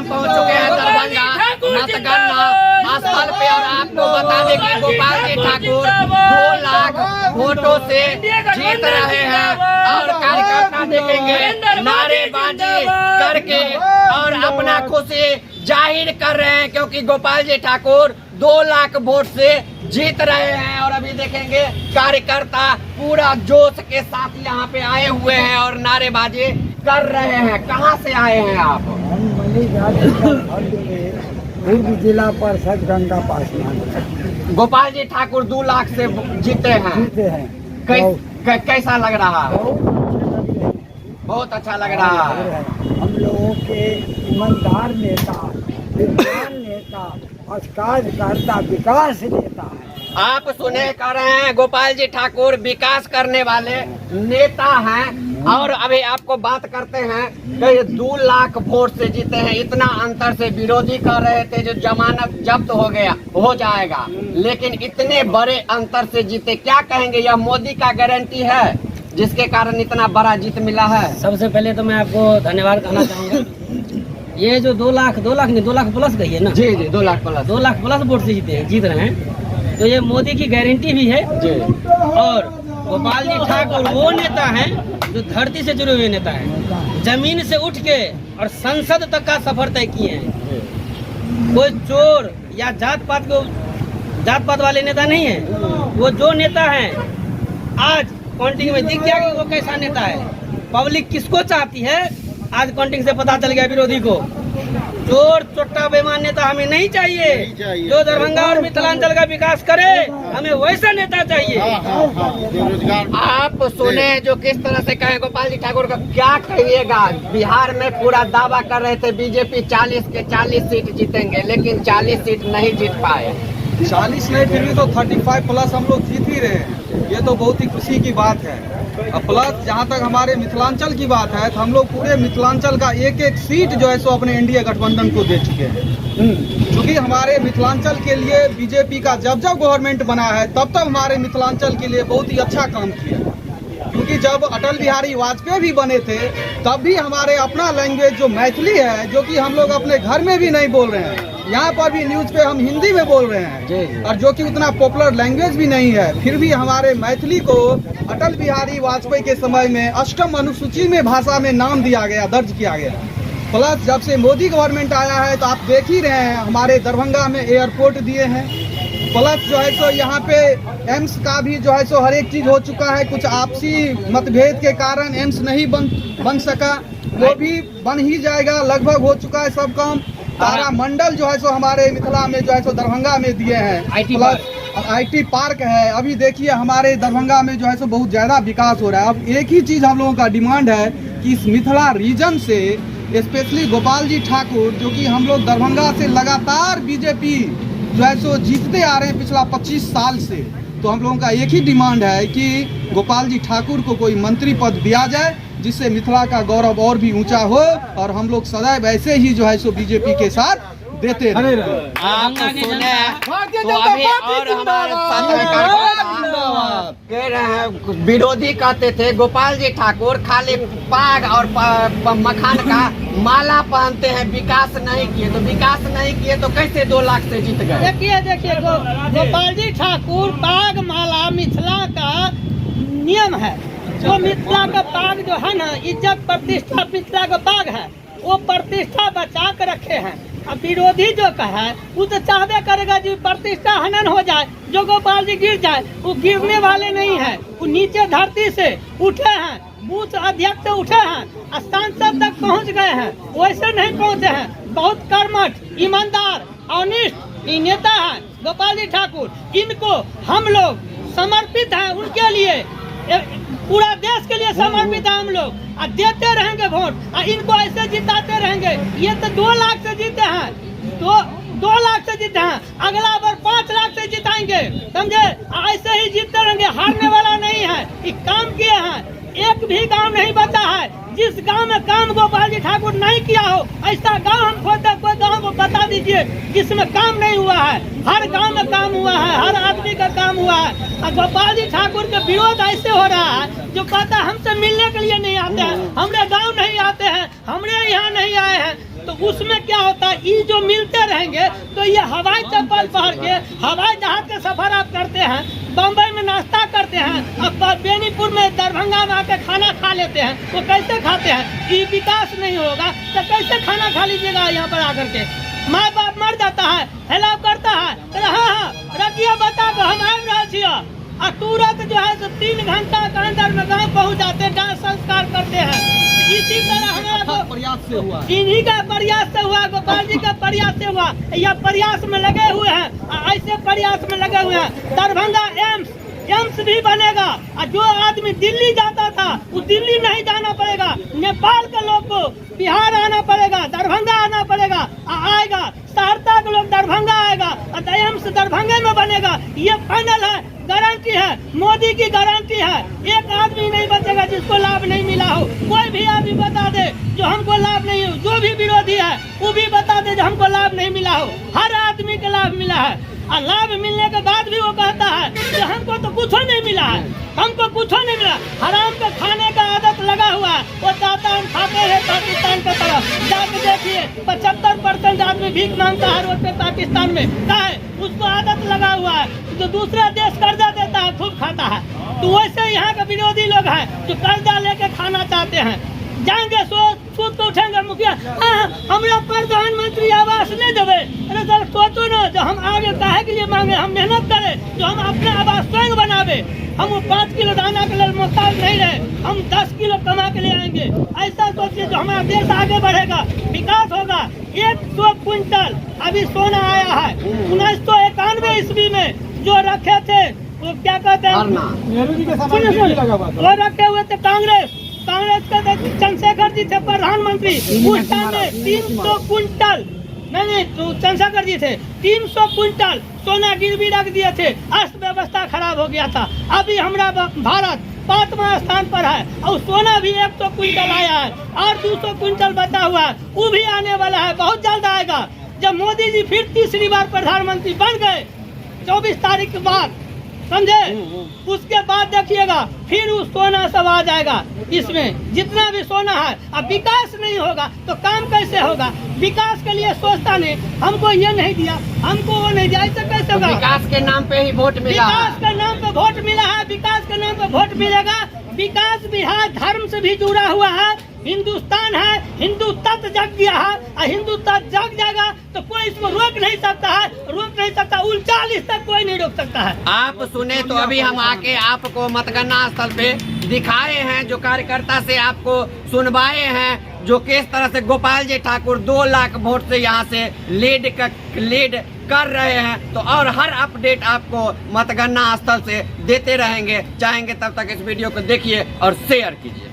हम पहुंच चुके हैं दरभंगा मतगणना स्थल पे और आपको बता दें कि गोपाल जी ठाकुर 2 लाख वोटों से जीत रहे हैं और कार्यकर्ता देखेंगे नारेबाजी करके और अपना खुशी जाहिर कर रहे हैं क्योंकि गोपाल जी ठाकुर 2 लाख वोट से जीत रहे हैं। और अभी देखेंगे कार्यकर्ता पूरा जोश के साथ यहाँ पे आए हुए हैं और नारेबाजी कर रहे हैं। कहाँ से आए हैं आप? पूर्व जिला परिषद गंगा पासवान। गोपाल जी ठाकुर 2 लाख से जीते हैं। कैसा लग रहा है? बहुत अच्छा लग रहा है। हम लोगों के ईमानदार नेता, विद्वान नेता और कार्यकर्ता विकास नेता है। आप सुने कर रहे हैं गोपाल जी ठाकुर विकास करने वाले नेता हैं। और अभी आपको बात करते हैं कि 2 लाख वोट से जीते हैं। इतना अंतर से विरोधी कर रहे थे जो जमानत जब्त हो जाएगा, लेकिन इतने बड़े अंतर से जीते। क्या कहेंगे, यह मोदी का गारंटी है जिसके कारण इतना बड़ा जीत मिला है? सबसे पहले तो मैं आपको धन्यवाद कहना चाहूँगा। ये जो 2 लाख नहीं 2 लाख प्लस गई है ना? जी 2 लाख प्लस वोट से जीत रहे हैं, तो ये मोदी की गारंटी भी है जी। और गोपाल जी ठाकुर वो नेता हैं जो धरती से जुड़े हुए नेता हैं, जमीन से उठ के और संसद तक का सफर तय किए हैं। कोई चोर या जात पात वाले नेता नहीं है। वो जो नेता है आज काउंटिंग में दिख गया कि वो कैसा नेता है। पब्लिक किसको चाहती है आज काउंटिंग से पता चल गया विरोधी को। चोर चोट्टा बेईमान नेता हमें नहीं चाहिए। जो दरभंगा और मिथिलांचल का विकास करे, हमें वैसा नेता चाहिए। आप सुने जो किस तरह से कहे गोपाल जी ठाकुर का, क्या कहिएगा? बिहार में पूरा दावा कर रहे थे बीजेपी 40 के 40 सीट जीतेंगे, लेकिन 40 सीट नहीं जीत पाए। 40 नहीं, फिर भी तो 35 प्लस हम लोग जीत ही रहे हैं। ये तो बहुत ही खुशी की बात है। अब प्लस जहाँ तक हमारे मिथिलांचल की बात है, तो हम लोग पूरे मिथिलांचल का एक सीट जो है सो अपने एनडीए गठबंधन को दे चुके हैं। क्योंकि हमारे मिथिलांचल के लिए बीजेपी का जब गवर्नमेंट बना है, तब हमारे मिथिलांचल के लिए बहुत ही अच्छा काम किया। क्योंकि जब अटल बिहारी वाजपेयी भी बने थे, तब भी हमारे अपना लैंग्वेज जो मैथिली है, जो कि हम लोग अपने घर में भी नहीं बोल रहे हैं, यहाँ पर भी न्यूज पे हम हिंदी में बोल रहे हैं, और जो कि उतना पॉपुलर लैंग्वेज भी नहीं है, फिर भी हमारे मैथिली को अटल बिहारी वाजपेयी के समय में 8वीं अनुसूची में भाषा में नाम दिया गया, दर्ज किया गया। प्लस जब से मोदी गवर्नमेंट आया है, तो आप देख ही रहे हैं हमारे दरभंगा में एयरपोर्ट दिए हैं। प्लस जो है सो यहाँ पे एम्स का भी जो है सो हर एक चीज हो चुका है। कुछ आपसी मतभेद के कारण एम्स नहीं बन सका, वो भी बन ही जाएगा, लगभग हो चुका है सब काम। तारा मंडल जो है सो हमारे मिथिला में जो है सो दरभंगा में दिए हैं। प्लस IT पार्क है। अभी देखिए हमारे दरभंगा में जो है सो बहुत ज्यादा विकास हो रहा है। अब एक ही चीज हम लोगों का डिमांड है कि इस मिथिला रीजन से स्पेशली गोपाल जी ठाकुर, जो कि हम लोग दरभंगा से लगातार बीजेपी जो है सो जीतते आ रहे हैं पिछला 25 साल से, तो हम लोगों का एक ही डिमांड है कि गोपाल जी ठाकुर को कोई मंत्री पद दिया जाए, जिससे मिथिला का गौरव और भी ऊंचा हो और हम लोग सदैव ऐसे ही जो है सो बीजेपी के साथ देते रहे। आप सुने तो अभी और हमारे साथ कह रहे हैं, विरोधी कहते थे गोपाल जी ठाकुर खाली पाग और मखान का माला पहनते हैं, विकास नहीं किए। तो विकास नहीं किए तो कैसे 2 लाख से जीत गए? देखिए गोपाल जी ठाकुर पाग माला मिथिला का नियम है। जो मिथिला का पाग जो है ना, इज्जत प्रतिष्ठा मिथिला का पाग है, वो प्रतिष्ठा बचा कर रखे हैं। अब विरोधी जो कहा है वो तो चाहबे करेगा जी प्रतिष्ठा हनन हो जाए, जो गोपाल जी गिर जाए। वो गिरने वाले नहीं है, वो नीचे धरती से उठे हैं, बूथ अध्यक्ष से उठे हैं, सांसद तक पहुंच गए हैं, वैसे नहीं पहुंचे हैं। बहुत कर्मठ, ईमानदार, ऑनेस्ट ये नेता है गोपाल जी ठाकुर। इनको हम लोग समर्पित हैं, उनके लिए पूरा देश के लिए समर्पित है हम लोग, और देते रहेंगे वोट, और इनको ऐसे जिताते रहेंगे। ये तो 2 लाख से जीते हैं, 2 लाख से जीते हैं, अगला बार 5 लाख से जिताएंगे, समझे? ऐसे ही जीतते रहेंगे, हारने वाला नहीं है। ये काम किए हैं, एक भी गांव नहीं बचा है जिस गांव में काम गोपाल जी ठाकुर नहीं किया हो। ऐसा गांव हम खोजते, कोई गांव को बता दीजिए जिसमें काम नहीं हुआ है। हर गांव में काम हुआ है, हर आदमी का काम हुआ है। और गोपाल जी ठाकुर के विरोध ऐसे हो रहा है, जो कहता हमसे मिलने के लिए नहीं आते हैं, हमरे गांव नहीं आते हैं, हमरे यहाँ नहीं आए हैं। तो उसमें क्या होता है, ये जो मिलते रहेंगे तो ये हवाई चप्पल पहन के हवाई जहाज का सफर आप करते हैं, बम्बई में नाश्ता करते हैं, अब बेनीपुर में दरभंगा में आके खाना खा लेते हैं, वो कैसे खाते हैं? ये विकास नहीं होगा तो कैसे खाना खा लीजिएगा यहाँ पर आकर के? माँ बाप मर जाता है, हेलाप करता है, तो हाँ रखिए बता को हम आए रहे छिया, और तुरंत जो है 3 घंटा के अंदर में गाँव पहुँच जाते हैं, गाँव संस्कार करते हैं। इसी तरह हमारा प्रयास से हुआ, इन्हीं का प्रयास से हुआ, गोपाल जी का प्रयास से हुआ। यह प्रयास में लगे हुए हैं, ऐसे प्रयास में लगे हुए हैं। दरभंगा एम्स भी बनेगा, और जो आदमी दिल्ली जाता था वो दिल्ली नहीं जाना पड़ेगा, नेपाल के लोग को बिहार आना पड़ेगा, दरभंगा आना पड़ेगा, आएगा सहरसा के लोग दरभंगा आएगा, और एम्स दरभंगा में बनेगा। ये फाइनल है, गारंटी है, मोदी की गारंटी है। एक आदमी नहीं बचेगा जिसको लाभ नहीं मिला हो। कोई भी आदमी बता दे जो हमको लाभ नहीं हो, जो भी विरोधी है वो भी बता दे जो हमको लाभ नहीं मिला हो। हर आदमी को लाभ मिला है, और लाभ मिलने के बाद भी वो कहता है कि हमको तो कुछ नहीं मिला है, हमको कुछ नहीं मिला। हराम के खाने का आदत लगा हुआ है, वो चाहता हम खाते हैं पाकिस्तान की तरफ। जाके देखिए 75% आदमी भीख मांगता है रोड पे पाकिस्तान में, क्या है उसको आदत लगा हुआ है। जो दूसरा देश कर्जा देता है खूब खाता है, तो वैसे यहाँ के विरोधी लोग हैं जो कर्जा लेके खाना चाहते हैं। जाएंगे सूद को उठेंगे मुखिया, हमरा प्रधानमंत्री आवास नहीं देवे। अरे सर सोचो ना, जो हम आगे काहे के लिए मांगे, हम मेहनत करें, जो हम अपना आवास स्वयं बनावे। हम 5 किलो दाना के लिए मोहताज नहीं रहे, हम 10 किलो कमा के ले आएंगे। ऐसा सोचिए जो हमारा देश आगे बढ़ेगा, विकास होगा। 100 क्विंटल अभी सोना आया है 1991 ईस्वी में, जो रखे थे वो क्या कहते हैं, नेहरू जी के समय में लगा हुआ था। वो रखे हुए थे कांग्रेस के चंद्रशेखर जी थे प्रधानमंत्री। उस टाइम में 300 क्विंटल नहीं तो चंद्रशेखर जी थे, 300 क्विंटल सोना गिरवी रख दिए थे, अर्थव्यवस्था खराब हो गया था। अभी हमारा भारत 5वां स्थान पर है, और सोना भी 100 क्विंटल आया है, और 200 क्विंटल बचा हुआ है, वो भी आने वाला है, बहुत जल्द आएगा। जब मोदी जी फिर तीसरी बार प्रधानमंत्री बन गए 24 तारीख के बाद, समझे, उसके बाद देखिएगा फिर उस सोना सब आ जाएगा। इसमें जितना भी सोना है, अब विकास नहीं होगा तो काम कैसे होगा? विकास के लिए सोचता नहीं, हमको ये नहीं दिया, हमको वो नहीं दिया, ऐसे कैसे होगा? विकास के नाम पे ही वोट मिला है। विकास के नाम पे वोट मिला है, विकास के नाम पे वोट मिलेगा। विकास भी है, धर्म से भी जुड़ा हुआ है, हिंदुस्तान है, हिंदू तत्व जग गया है, और हिंदू तत्व जग जाएगा तो कोई इसको रोक नहीं सकता है, रोक नहीं सकता, 39 तक कोई नहीं रोक सकता है। आप सुने तो अभी हम आके आपको मतगणना स्थल पे दिखाए हैं, जो कार्यकर्ता से आपको सुनवाए हैं, जो किस तरह से गोपाल जी ठाकुर 2 लाख वोट से यहाँ से लीड कर रहे हैं। तो और हर अपडेट आपको मतगणना स्थल से देते रहेंगे। चाहेंगे तब तक इस वीडियो को देखिए और शेयर कीजिए।